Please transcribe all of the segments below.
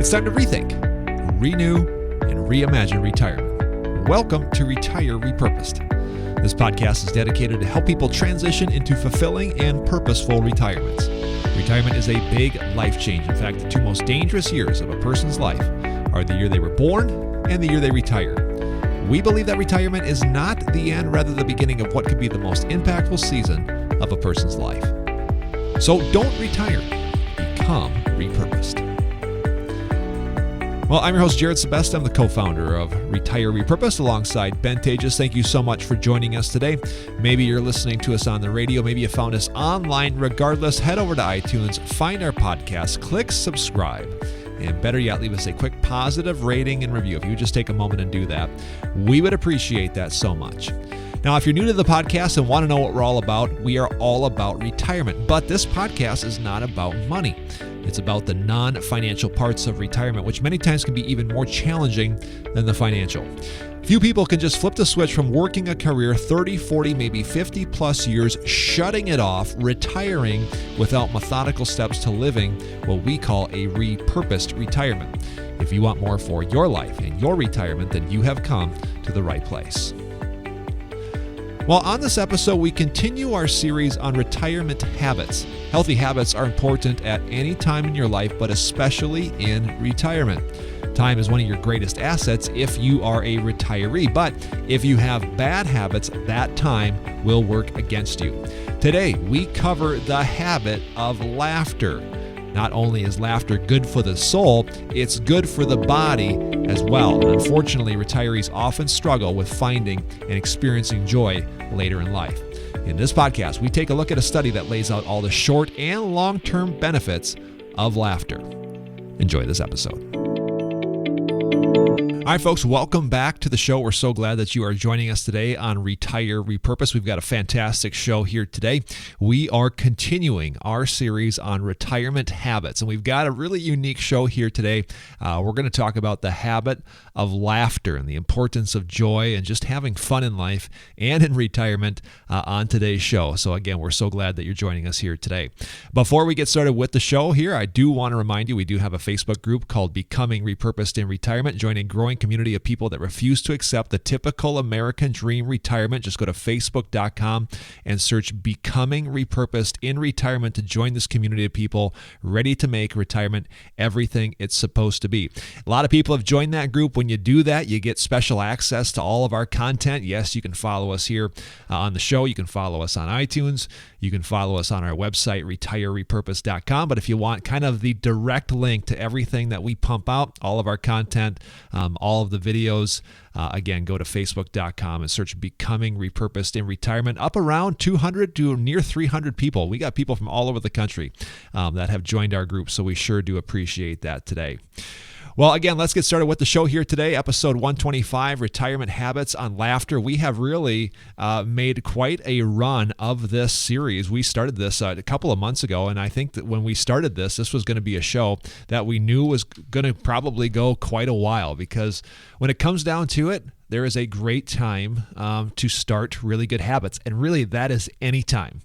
It's time to rethink, renew, and reimagine retirement. Welcome to Retire Repurposed. This podcast is dedicated to help people transition into fulfilling and purposeful retirements. Retirement is a big life change. In fact, the two most dangerous years of a person's life are the year they were born and the year they retire. We believe that retirement is not the end, rather the beginning of what could be the most impactful season of a person's life. So don't retire, become repurposed. Well, I'm your host, Jared Sebest. I'm the co-founder of Retire Repurposed alongside Ben Tejas. Thank you so much for joining us today. Maybe you're listening to us on the radio. Maybe you found us online. Regardless, head over to iTunes, find our podcast, click subscribe, and better yet, leave us a quick positive rating and review. If you would just take a moment and do that, we would appreciate that so much. Now, if you're new to the podcast and want to know what we're all about, we are all about retirement. But this podcast is not about money. It's about the non-financial parts of retirement, which many times can be even more challenging than the financial. Few people can just flip the switch from working a career 30, 40, maybe 50 plus years, shutting it off, retiring without methodical steps to living what we call a repurposed retirement. If you want more for your life and your retirement, then you have come to the right place. Well, on this episode, we continue our series on retirement habits. Healthy habits are important at any time in your life, but especially in retirement. Time is one of your greatest assets if you are a retiree, but if you have bad habits, that time will work against you. Today, we cover the habit of laughter. Not only is laughter good for the soul, it's good for the body as well. Unfortunately, retirees often struggle with finding and experiencing joy later in life. In this podcast, we take a look at a study that lays out all the short and long-term benefits of laughter. Enjoy this episode. All right, folks, welcome back to the show. We're so glad that you are joining us today on Retire Repurposed. We've got a fantastic show here today. We are continuing our series on retirement habits, and we've got a really unique show here today. We're going to talk about the habit of laughter and the importance of joy and just having fun in life and in retirement on today's show. So again, we're so glad that you're joining us here today. Before we get started with the show here, I do want to remind you we do have a Facebook group called Becoming Repurposed in Retirement. Join a growing community of people that refuse to accept the typical American dream retirement. Just go to facebook.com and search Becoming Repurposed in Retirement to join this community of people ready to make retirement everything it's supposed to be. A lot of people have joined that group. When you do that, you get special access to all of our content. Yes, you can follow us here on the show. You can follow us on iTunes. You can follow us on our website, retirerepurposed.com. But if you want kind of the direct link to everything that we pump out, all of our content, all of the videos, again, go to facebook.com and search Becoming Repurposed in Retirement. Up around 200 to near 300 people. We got people from all over the country that have joined our group, so we sure do appreciate that today. Well, again, let's get started with the show here today. Episode 125, Retirement Habits on Laughter. We have really made quite a run of this series. We started this a couple of months ago, and I think that when we started this was going to be a show that we knew was going to probably go quite a while, because when it comes down to it, there is a great time to start really good habits, and really that is any time.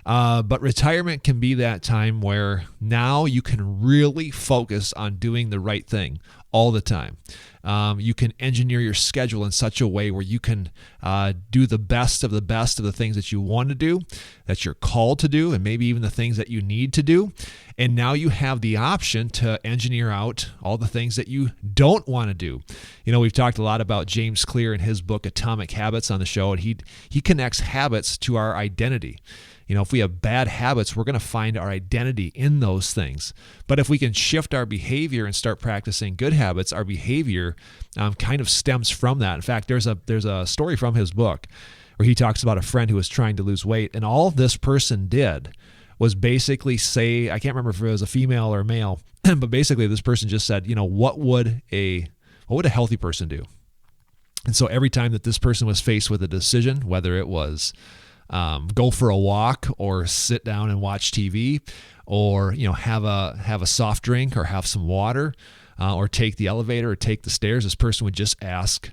But retirement can be that time where now you can really focus on doing the right thing all the time. You can engineer your schedule in such a way where you can do the best of the things that you want to do, that you're called to do, and maybe even the things that you need to do. And now you have the option to engineer out all the things that you don't want to do. You know, we've talked a lot about James Clear in his book, Atomic Habits, on the show, and he connects habits to our identity. You know, if we have bad habits, we're going to find our identity in those things. But if we can shift our behavior and start practicing good habits, our behavior kind of stems from that. In fact, there's a story from his book where he talks about a friend who was trying to lose weight, and all this person did was basically say, I can't remember if it was a female or a male, but basically this person just said, you know, what would a healthy person do? And so every time that this person was faced with a decision, whether it was go for a walk or sit down and watch TV, or have a soft drink or have some water, or take the elevator or take the stairs, this person would just ask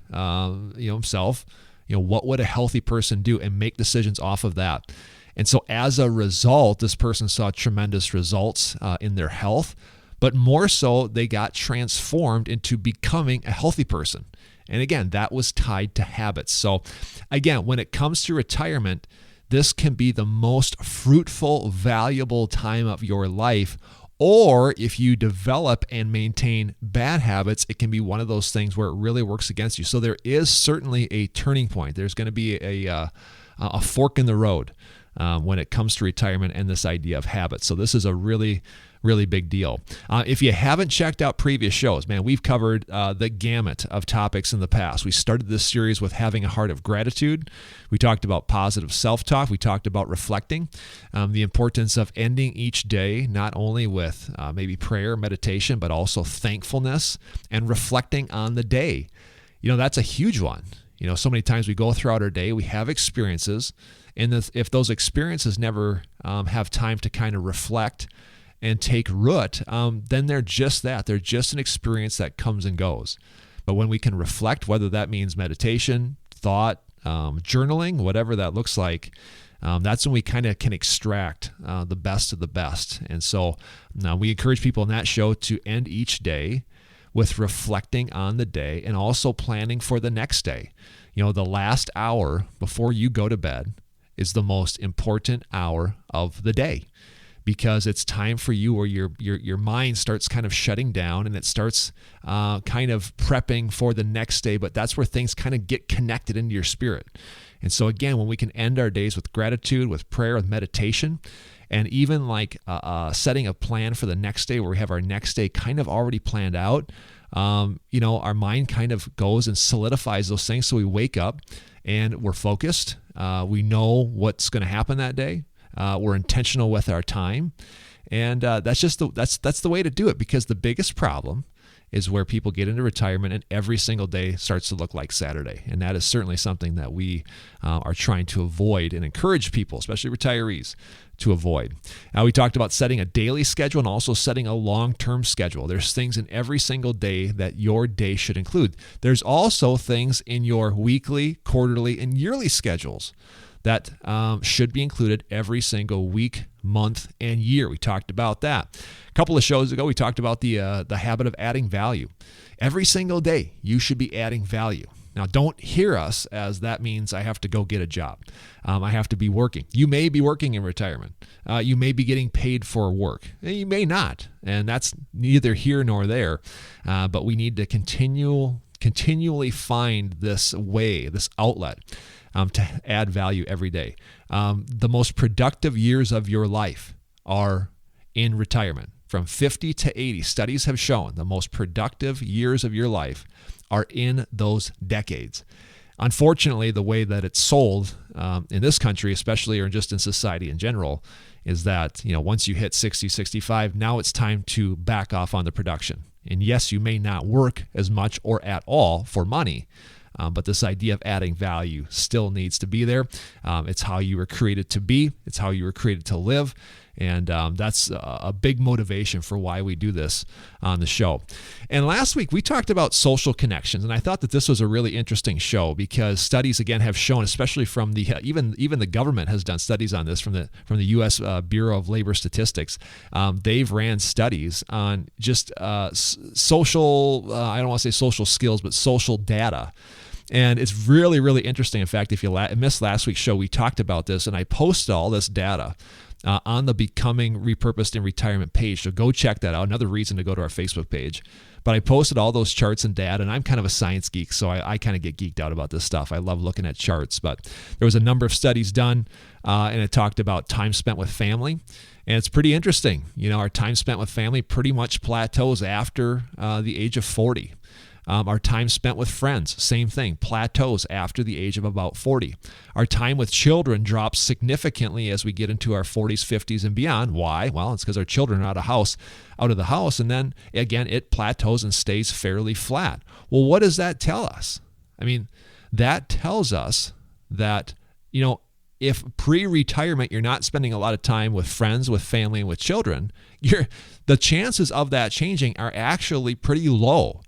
himself, what would a healthy person do, and make decisions off of that. And so as a result, this person saw tremendous results in their health, but more so, they got transformed into becoming a healthy person. And again, that was tied to habits. So again, when it comes to retirement, this can be the most fruitful, valuable time of your life. Or if you develop and maintain bad habits, it can be one of those things where it really works against you. So there is certainly a turning point. There's going to be a fork in the road when it comes to retirement and this idea of habits. So this is a really big deal. If you haven't checked out previous shows, man, we've covered the gamut of topics in the past. We started this series with having a heart of gratitude. We talked about positive self-talk. We talked about reflecting, the importance of ending each day, not only with maybe prayer, meditation, but also thankfulness and reflecting on the day. That's a huge one. So many times we go throughout our day, we have experiences, and if those experiences never have time to kind of reflect and take root, then they're just that. They're just an experience that comes and goes. But when we can reflect, whether that means meditation, thought, journaling, whatever that looks like, that's when we kind of can extract the best of the best. And so we encourage people in that show to end each day with reflecting on the day and also planning for the next day. The last hour before you go to bed is the most important hour of the day, because it's time for you where your mind starts kind of shutting down and it starts kind of prepping for the next day. But that's where things kind of get connected into your spirit. And so again, when we can end our days with gratitude, with prayer, with meditation, and even like setting a plan for the next day where we have our next day kind of already planned out, our mind kind of goes and solidifies those things. So we wake up and we're focused. We know what's going to happen that day. We're intentional with our time, and that's the way to do it, because the biggest problem is where people get into retirement and every single day starts to look like Saturday, and that is certainly something that we are trying to avoid and encourage people, especially retirees, to avoid. We talked about setting a daily schedule and also setting a long-term schedule. There's things in every single day that your day should include. There's also things in your weekly, quarterly, and yearly schedules that should be included every single week, month, and year. We talked about that. A couple of shows ago, we talked about the habit of adding value. Every single day, you should be adding value. Now, don't hear us as that means I have to go get a job. I have to be working. You may be working in retirement. You may be getting paid for work. You may not, and that's neither here nor there. But we need to continually find this way, this outlet, to add value every day. The most productive years of your life are in retirement. From 50 to 80, studies have shown the most productive years of your life are in those decades. Unfortunately, the way that it's sold in this country, especially, or just in society in general, is that once you hit 60, 65, now it's time to back off on the production. And yes, you may not work as much or at all for money, but this idea of adding value still needs to be there. It's how you were created to be. It's how you were created to live. And that's a big motivation for why we do this on the show. And last week, we talked about social connections. And I thought that this was a really interesting show because studies, again, have shown, especially from the even the government has done studies on this from the U.S. Bureau of Labor Statistics. They've ran studies on just social, I don't want to say social skills, but social data. And it's really, really interesting. In fact, if you missed last week's show, we talked about this, and I posted all this data on the Becoming Repurposed in Retirement page. So go check that out. Another reason to go to our Facebook page. But I posted all those charts and data, and I'm kind of a science geek, so I kind of get geeked out about this stuff. I love looking at charts. But there was a number of studies done, and it talked about time spent with family. And it's pretty interesting. Our time spent with family pretty much plateaus after the age of 40. Our time spent with friends, same thing, plateaus after the age of about 40. Our time with children drops significantly as we get into our 40s, 50s, and beyond. Why? Well, it's because our children are out of the house, and then, again, it plateaus and stays fairly flat. Well, what does that tell us? I mean, that tells us that, if pre-retirement you're not spending a lot of time with friends, with family, and with children, the chances of that changing are actually pretty low.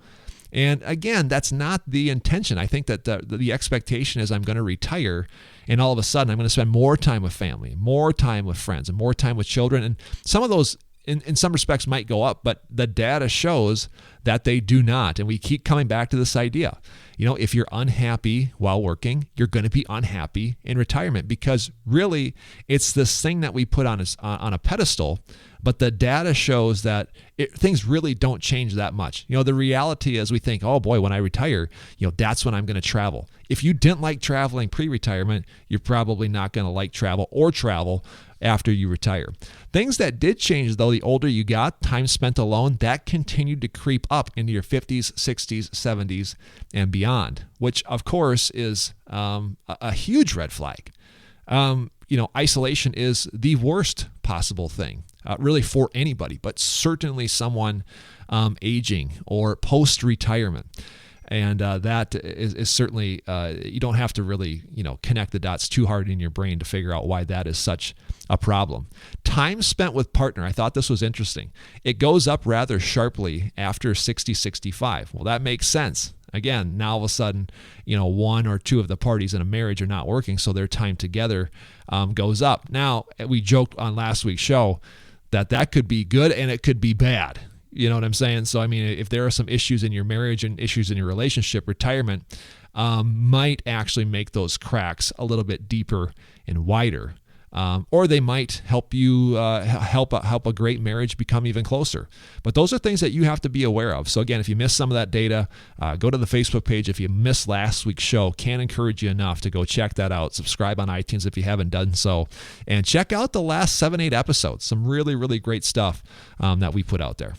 And again, that's not the intention. I think that the expectation is I'm going to retire, and all of a sudden I'm going to spend more time with family, more time with friends, and more time with children. And some of those in some respects might go up, but the data shows that they do not. And we keep coming back to this idea. If you're unhappy while working, you're going to be unhappy in retirement, because really it's this thing that we put on a pedestal, but the data shows that things really don't change that much. The reality is we think, oh boy, when I retire, that's when I'm going to travel. If you didn't like traveling pre-retirement, you're probably not going to like travel after you retire. Things that did change, though, the older you got, time spent alone, that continued to creep up into your 50s, 60s, 70s, and beyond, which, of course, is a huge red flag. Isolation is the worst possible thing, really, for anybody, but certainly someone aging or post-retirement. And that is certainly, you don't have to really, connect the dots too hard in your brain to figure out why that is such a problem. Time spent with partner, I thought this was interesting. It goes up rather sharply after 60, 65. Well, that makes sense. Again, now all of a sudden, one or two of the parties in a marriage are not working, so their time together goes up. Now, we joked on last week's show that could be good and it could be bad. You know what I'm saying? So, if there are some issues in your marriage and issues in your relationship, retirement might actually make those cracks a little bit deeper and wider. Or they might help you help a great marriage become even closer. But those are things that you have to be aware of. So again, if you missed some of that data, go to the Facebook page. If you missed last week's show, can't encourage you enough to go check that out. Subscribe on iTunes if you haven't done so. And check out the last 7-8 episodes. Some really, really great stuff that we put out there.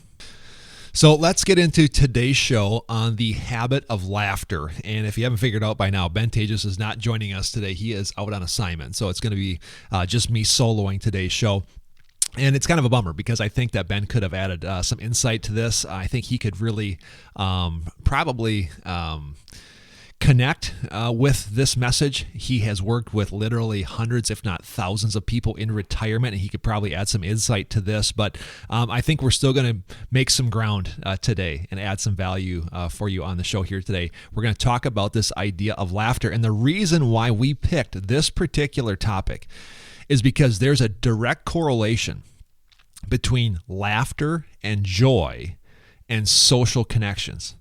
So let's get into today's show on the habit of laughter. And if you haven't figured out by now, Ben Tejas is not joining us today. He is out on assignment. So it's going to be just me soloing today's show. And it's kind of a bummer because I think that Ben could have added some insight to this. I think he could really probably connect with this message. He has worked with literally hundreds, if not thousands of people in retirement, and he could probably add some insight to this. But I think we're still going to make some ground today and add some value for you on the show here today. We're going to talk about this idea of laughter. And the reason why we picked this particular topic is because there's a direct correlation between laughter and joy and social connections.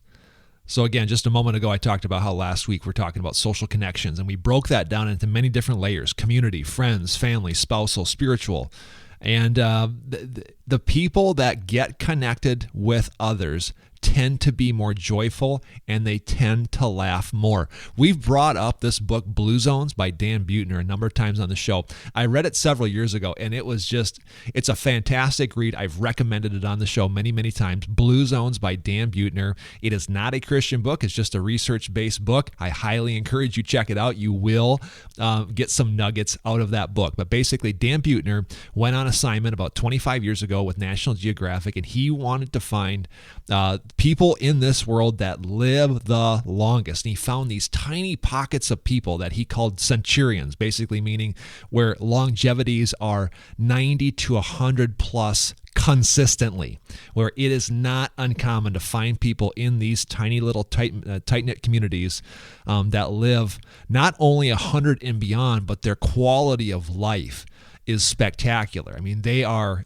So again, just a moment ago, I talked about how last week we're talking about social connections, and we broke that down into many different layers: community, friends, family, spousal, spiritual. And the people that get connected with others tend to be more joyful, and they tend to laugh more. We've brought up this book, Blue Zones by Dan Buettner, a number of times on the show. I read it several years ago, and it's a fantastic read. I've recommended it on the show many, many times. Blue Zones by Dan Buettner. It is not a Christian book. It's just a research-based book. I highly encourage you check it out. You will get some nuggets out of that book. But basically, Dan Buettner went on assignment about 25 years ago with National Geographic, and he wanted to find people in this world that live the longest. And he found these tiny pockets of people that he called centurions, basically meaning where longevities are 90 to 100 plus consistently, where it is not uncommon to find people in these tiny little tight-knit communities that live not only 100 and beyond, but their quality of life is spectacular. I mean, they are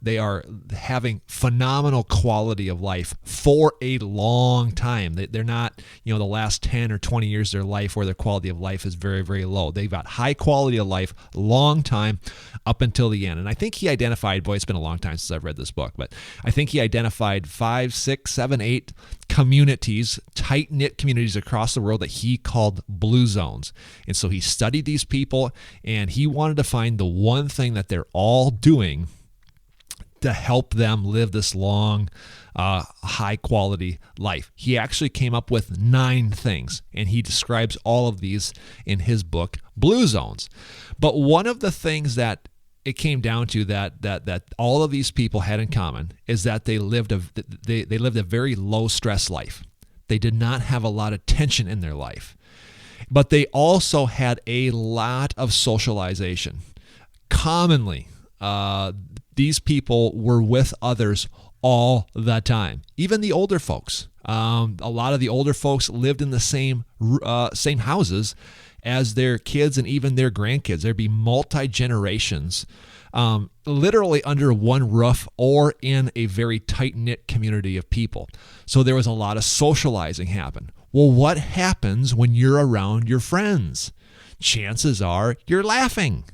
having phenomenal quality of life for a long time. They're not, the last 10 or 20 years of their life where their quality of life is very, very low. They've got high quality of life, long time up until the end. And I think he identified, boy, it's been a long time since I've read this book, but I think he identified 5, 6, 7, 8 communities, tight-knit communities across the world that he called blue zones. And so he studied these people, and he wanted to find the one thing that they're all doing to help them live this long, high-quality life. He actually came up with 9 things, and he describes all of these in his book, Blue Zones. But one of the things that it came down to that all of these people had in common is that they lived a very low stress life. They did not have a lot of tension in their life, but they also had a lot of socialization. Commonly, these people were with others all the time. Even the older folks. A lot of the older folks lived in the same houses as their kids and even their grandkids. There'd be multi-generations literally under one roof or in a very tight-knit community of people. So there was a lot of socializing happen. Well, what happens when you're around your friends? Chances are you're laughing.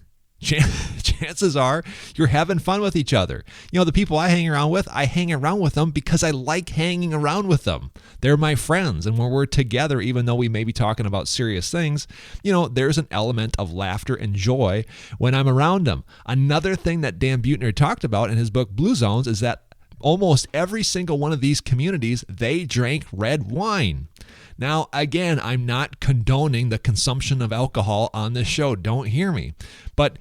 Chances are you're having fun with each other. The people I hang around with them because I like hanging around with them. They're my friends. And when we're together, even though we may be talking about serious things, there's an element of laughter and joy when I'm around them. Another thing that Dan Buettner talked about in his book, Blue Zones, is that almost every single one of these communities, they drank red wine. Now, again, I'm not condoning the consumption of alcohol on this show. Don't hear me. But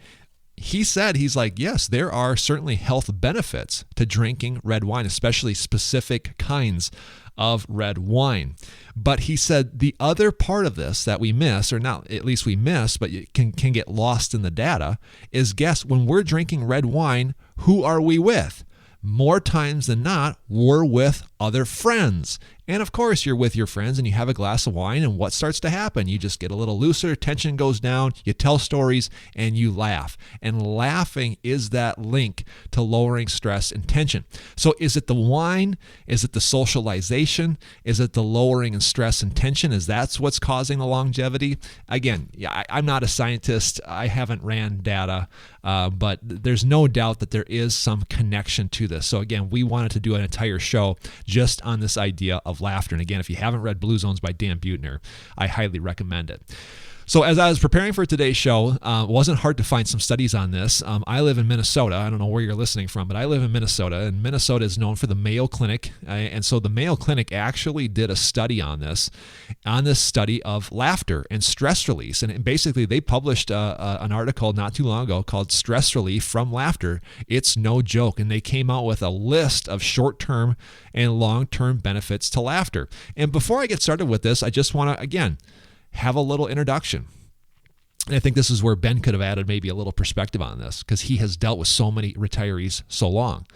he's like, yes, there are certainly health benefits to drinking red wine, especially specific kinds of red wine. But he said the other part of this that we miss, or not at least we miss, but it can get lost in the data, is guess when we're drinking red wine, who are we with? More times than not, we're with other friends. And of course, you're with your friends and you have a glass of wine, and what starts to happen? You just get a little looser, tension goes down, you tell stories, and you laugh. And laughing is that link to lowering stress and tension. So is it the wine? Is it the socialization? Is it the lowering in stress and tension? Is that what's causing the longevity? Again, I'm not a scientist. I haven't ran data, but there's no doubt that there is some connection to this. So again, we wanted to do an entire show just on this idea of laughter. And again, if you haven't read Blue Zones by Dan Buettner, I highly recommend it. So as I was preparing for today's show, it wasn't hard to find some studies on this. I live in Minnesota. I don't know where you're listening from, but I live in Minnesota, and Minnesota is known for the Mayo Clinic. And so the Mayo Clinic actually did a study on this study of laughter and stress release. And basically, they published an article not too long ago called Stress Relief from Laughter. It's no joke. And they came out with a list of short-term and long-term benefits to laughter. And before I get started with this, I just want to, again, have a little introduction. And I think this is where Ben could have added maybe a little perspective on this, because he has dealt with so many retirees so long.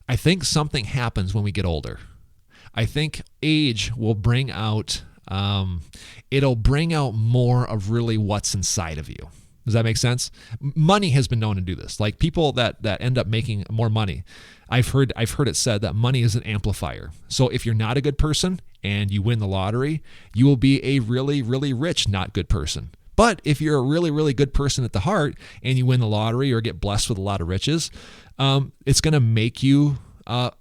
I think something happens when we get older. I think age will bring out, it'll bring out more of really what's inside of you. Does that make sense? Money has been known to do this. Like people that end up making more money, I've heard it said that money is an amplifier. So if you're not a good person and you win the lottery, you will be a really, really rich, not good person. But if you're a really, really good person at the heart and you win the lottery or get blessed with a lot of riches, it's going to make you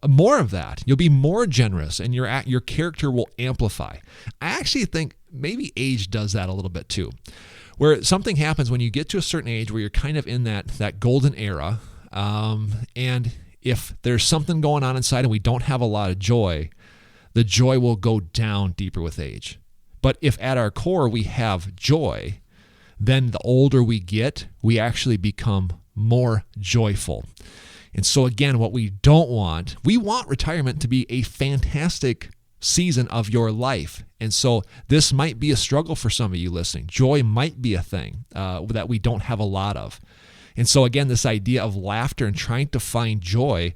more of that. You'll be more generous, and your character will amplify. I actually think maybe age does that a little bit too, where something happens when you get to a certain age where you're kind of in that golden era, and if there's something going on inside and we don't have a lot of joy, the joy will go down deeper with age. But if at our core we have joy, then the older we get, we actually become more joyful. And so again, what we want retirement to be a fantastic season of your life. And so this might be a struggle for some of you listening. Joy might be a thing that we don't have a lot of. And so again, this idea of laughter and trying to find joy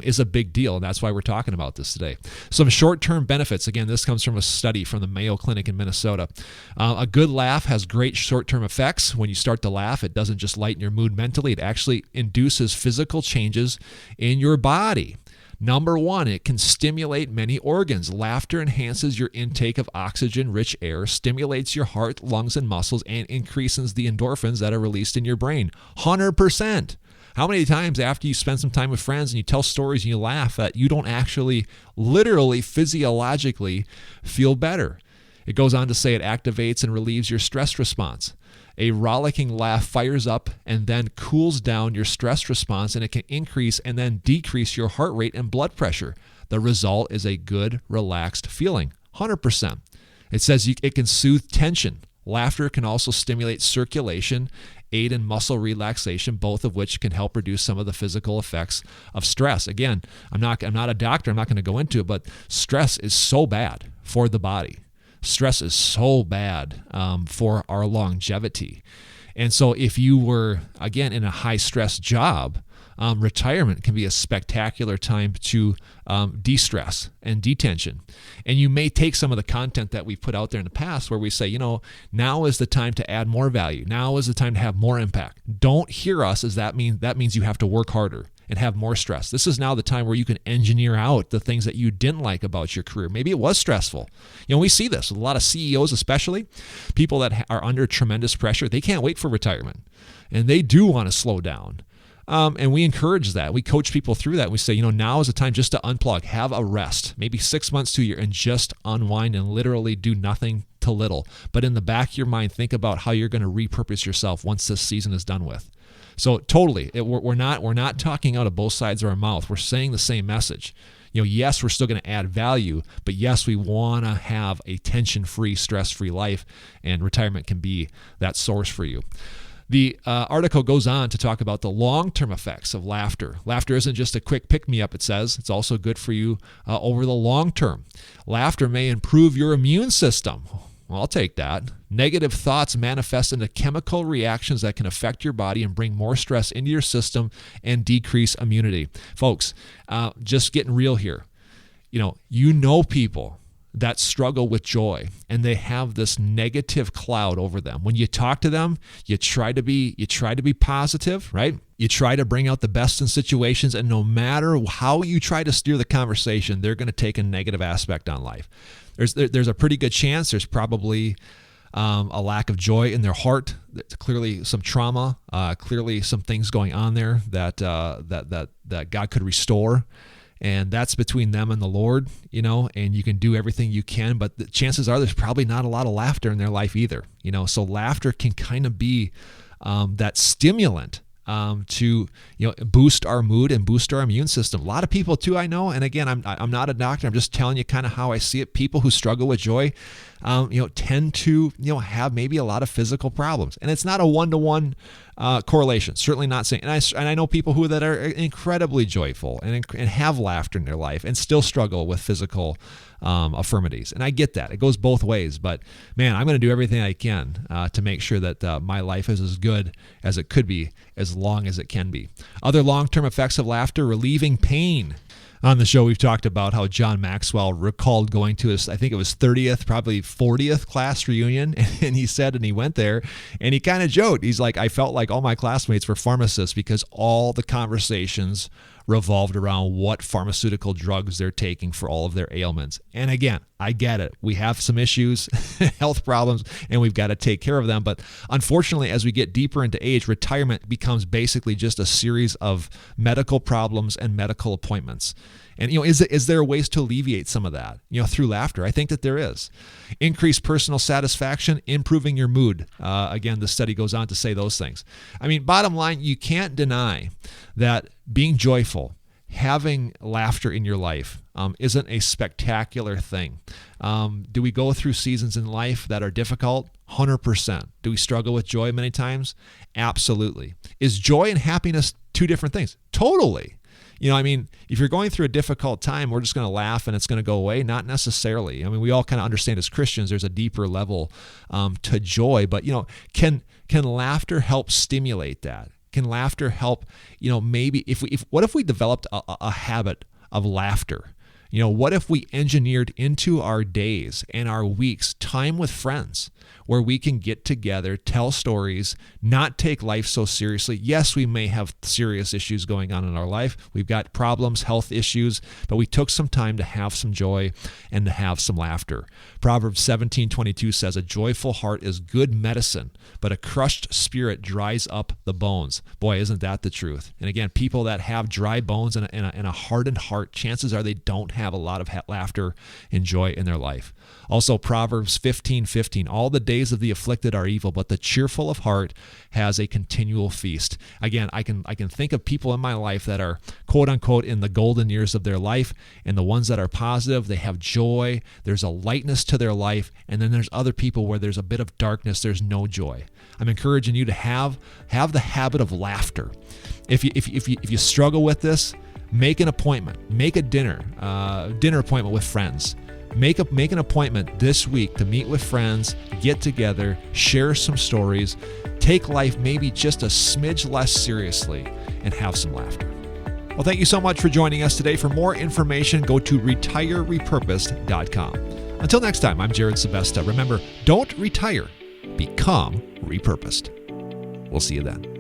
is a big deal, and that's why we're talking about this today. Some short-term benefits. Again, this comes from a study from the Mayo Clinic in Minnesota. A good laugh has great short-term effects. When you start to laugh, it doesn't just lighten your mood mentally, it actually induces physical changes in your body. Number one, it can stimulate many organs. Laughter enhances your intake of oxygen-rich air, stimulates your heart, lungs, and muscles, and increases the endorphins that are released in your brain. 100%. How many times after you spend some time with friends and you tell stories and you laugh that you don't actually, literally, physiologically feel better? It goes on to say it activates and relieves your stress response. A rollicking laugh fires up and then cools down your stress response, and it can increase and then decrease your heart rate and blood pressure. The result is a good, relaxed feeling. 100%. It says it can soothe tension. Laughter can also stimulate circulation, aid in muscle relaxation, both of which can help reduce some of the physical effects of stress. Again, I'm not a doctor. I'm not going to go into it, but stress is so bad for the body. Stress is so bad for our longevity. And so if you were, again, in a high-stress job, retirement can be a spectacular time to de-stress and detension. And you may take some of the content that we've put out there in the past where we say, now is the time to add more value. Now is the time to have more impact. Don't hear us as that means you have to work harder and have more stress. This is now the time where you can engineer out the things that you didn't like about your career. Maybe it was stressful. We see this with a lot of CEOs, especially people that are under tremendous pressure. They can't wait for retirement, and they do want to slow down. And we encourage that. We coach people through that. We say, now is the time just to unplug, have a rest, maybe 6 months to a year, and just unwind and literally do nothing to little. But in the back of your mind, think about how you're going to repurpose yourself once this season is done with. So totally, we're not talking out of both sides of our mouth. We're saying the same message. Yes, we're still going to add value, but yes, we want to have a tension-free, stress-free life, and retirement can be that source for you. The article goes on to talk about the long-term effects of laughter. Laughter isn't just a quick pick-me-up, it says. It's also good for you over the long term. Laughter may improve your immune system. Well, I'll take that. Negative thoughts manifest into chemical reactions that can affect your body and bring more stress into your system and decrease immunity. Folks, just getting real here. You know people that struggle with joy, and they have this negative cloud over them. When you talk to them, you try to be positive, right? You try to bring out the best in situations, and no matter how you try to steer the conversation, they're going to take a negative aspect on life. There's a pretty good chance there's probably a lack of joy in their heart. There's clearly some trauma, clearly some things going on there that God could restore. And that's between them and the Lord, and you can do everything you can, but the chances are there's probably not a lot of laughter in their life either, So laughter can kind of be that stimulant to boost our mood and boost our immune system. A lot of people too, I know, and again, I'm not a doctor. I'm just telling you kind of how I see it. People who struggle with joy, tend to have maybe a lot of physical problems, and it's not a one-to-one correlation. Certainly not saying. And I know people that are incredibly joyful and have laughter in their life and still struggle with physical affirmities. And I get that. It goes both ways. But man, I'm going to do everything I can to make sure that my life is as good as it could be, as long as it can be. Other long-term effects of laughter: relieving pain. On the show, we've talked about how John Maxwell recalled going to his, I think it was 30th, probably 40th class reunion. And he went there and he kind of joked. He's like, I felt like all my classmates were pharmacists because all the conversations revolved around what pharmaceutical drugs they're taking for all of their ailments. And again, I get it. We have some issues, health problems, and we've got to take care of them. But unfortunately, as we get deeper into age, retirement becomes basically just a series of medical problems and medical appointments. And, is there ways to alleviate some of that, through laughter? I think that there is. Increase personal satisfaction, improving your mood. Again, the study goes on to say those things. Bottom line, you can't deny that being joyful, having laughter in your life isn't a spectacular thing. Do we go through seasons in life that are difficult? 100%. Do we struggle with joy many times? Absolutely. Is joy and happiness two different things? Totally. If you're going through a difficult time, we're just going to laugh and it's going to go away. Not necessarily. We all kind of understand as Christians, there's a deeper level to joy. But, can laughter help stimulate that? Can laughter help, maybe what if we developed a habit of laughter? What if we engineered into our days and our weeks time with friends where we can get together, tell stories, not take life so seriously? Yes, we may have serious issues going on in our life. We've got problems, health issues, but we took some time to have some joy and to have some laughter. Proverbs 17:22 says, a joyful heart is good medicine, but a crushed spirit dries up the bones. Boy, isn't that the truth? And again, people that have dry bones and a hardened heart, chances are they don't have a lot of laughter and joy in their life. Also, Proverbs 15:15, all the days of the afflicted are evil, but the cheerful of heart has a continual feast. Again, I can think of people in my life that are quote unquote in the golden years of their life, and the ones that are positive, they have joy, there's a lightness to their life, and then there's other people where there's a bit of darkness, there's no joy. I'm encouraging you to have the habit of laughter. If you struggle with this, make an appointment, make a dinner appointment with friends. Make an appointment this week to meet with friends, get together, share some stories, take life maybe just a smidge less seriously, and have some laughter. Well, thank you so much for joining us today. For more information, go to retirerepurposed.com. Until next time, I'm Jared Sebesta. Remember, don't retire, become repurposed. We'll see you then.